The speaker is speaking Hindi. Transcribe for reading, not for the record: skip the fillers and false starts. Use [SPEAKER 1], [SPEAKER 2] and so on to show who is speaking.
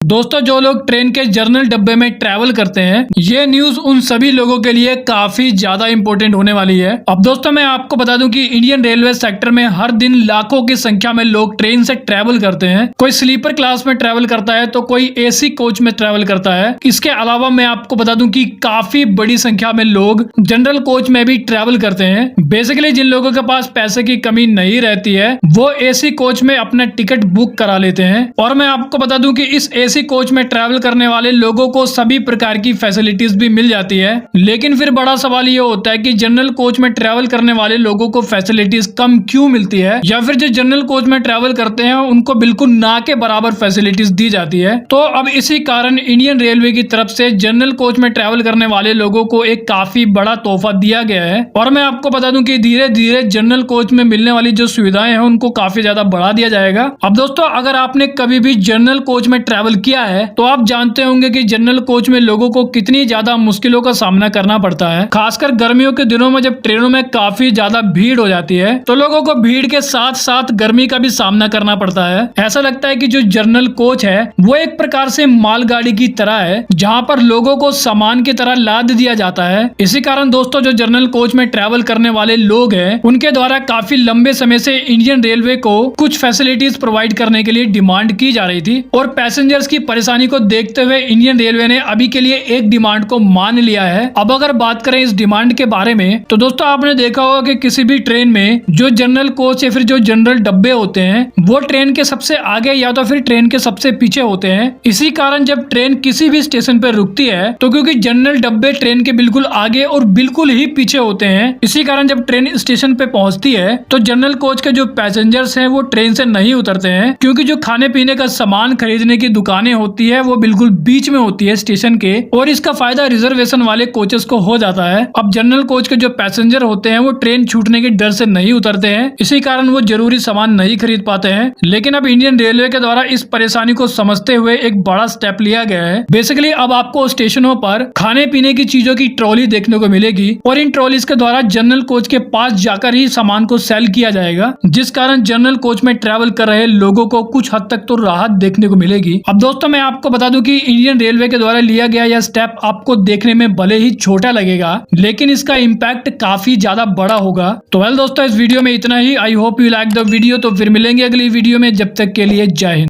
[SPEAKER 1] दोस्तों जो लोग ट्रेन के जर्नल डब्बे में ट्रैवल करते हैं, ये न्यूज उन सभी लोगों के लिए काफी ज्यादा इंपॉर्टेंट होने वाली है। अब दोस्तों मैं आपको बता दूं कि इंडियन रेलवे सेक्टर में हर दिन लाखों की संख्या में लोग ट्रेन से ट्रैवल करते हैं। कोई स्लीपर क्लास में ट्रैवल करता है तो कोई एसी कोच में ट्रैवल करता है। इसके अलावा मैं आपको बता दूं कि काफी बड़ी संख्या में लोग जनरल कोच में भी ट्रैवल करते हैं। बेसिकली जिन लोगों के पास पैसे की कमी नहीं रहती है वो एसी कोच में अपना टिकट बुक करा लेते हैं। और मैं आपको बता दूं कि इस एसी कोच में ट्रैवल करने वाले लोगों को सभी प्रकार की फैसिलिटीज भी मिल जाती है। लेकिन फिर बड़ा सवाल ये होता है कि जनरल कोच में ट्रैवल करने वाले लोगों को फैसिलिटीज कम क्यों मिलती है, या फिर जो जनरल कोच में ट्रैवल करते हैं उनको बिल्कुल ना के बराबर फैसिलिटीज दी जाती है। तो अब इसी कारण इंडियन रेलवे की तरफ से जनरल कोच में ट्रैवल करने वाले लोगों को एक काफी बड़ा तोहफा दिया गया है। और मैं आपको बता दूं कि धीरे धीरे जनरल कोच में मिलने वाली जो सुविधाएं हैं उनको काफी ज्यादा बढ़ा दिया जाएगा। अब दोस्तों अगर आपने कभी भी जनरल कोच में ट्रैवल किया है तो आप जानते होंगे कि जनरल कोच में लोगों को कितनी ज्यादा मुश्किलों का सामना करना पड़ता है। खासकर गर्मियों के दिनों में जब ट्रेनों में काफी ज्यादा भीड़ हो जाती है तो लोगों को भीड़ के साथ साथ गर्मी का भी सामना करना पड़ता है। ऐसा लगता है कि जो जनरल कोच है वो एक प्रकार से मालगाड़ी की तरह है जहाँ पर लोगों को सामान की तरह लाद दिया जाता है। इसी कारण दोस्तों जो जनरल कोच में ट्रैवल करने वाले लोग हैं उनके द्वारा काफी लंबे समय से इंडियन रेलवे को कुछ फैसिलिटीज प्रोवाइड करने के लिए डिमांड की जा रही थी। और पैसेंजर्स की परेशानी को देखते हुए इंडियन रेलवे ने अभी के लिए एक डिमांड को मान लिया है। अब अगर बात करें इस डिमांड के बारे में तो दोस्तों आपने देखा होगा कि किसी भी ट्रेन में जो जनरल कोच या फिर जो जनरल डब्बे होते हैं वो ट्रेन के सबसे आगे या तो फिर ट्रेन के सबसे पीछे होते हैं। इसी कारण जब ट्रेन किसी भी स्टेशन पर रुकती है तो क्योंकि जनरल डब्बे ट्रेन के बिल्कुल आगे और बिल्कुल ही पीछे होते हैं, इसी कारण जब ट्रेन स्टेशन पे पहुंचती है तो जनरल कोच के जो पैसेंजर्स हैं वो ट्रेन से नहीं उतरते हैं, क्योंकि जो खाने पीने का सामान खरीदने की दुकानें होती है वो बिल्कुल बीच में होती है स्टेशन के, और इसका फायदा रिजर्वेशन वाले कोचेस को हो जाता है। अब जनरल कोच के जो पैसेंजर होते हैं वो ट्रेन छूटने के डर से नहीं उतरते हैं, इसी कारण वो जरूरी सामान नहीं खरीद पाते हैं। लेकिन अब इंडियन रेलवे के द्वारा इस परेशानी को समझते हुए एक बड़ा स्टेप लिया गया है। बेसिकली अब आपको स्टेशनों पर खाने पीने की चीजों की ट्रॉली देखने को मिलेगी और इन ट्रॉलीज के द्वारा जनरल कोच के पास जाकर ही सामान को सेल किया जाएगा, जिस कारण जनरल कोच में ट्रैवल कर रहे लोगों को कुछ हद तक तो राहत देखने को मिलेगी। अब दोस्तों मैं आपको बता दूं कि इंडियन रेलवे के द्वारा लिया गया यह स्टेप आपको देखने में भले ही छोटा लगेगा लेकिन इसका इम्पैक्ट काफी ज्यादा बड़ा होगा। तो वेल दोस्तों इस वीडियो में इतना ही। I hope you like the video. तो फिर मिलेंगे अगली वीडियो में, जब तक के लिए जय हिंद।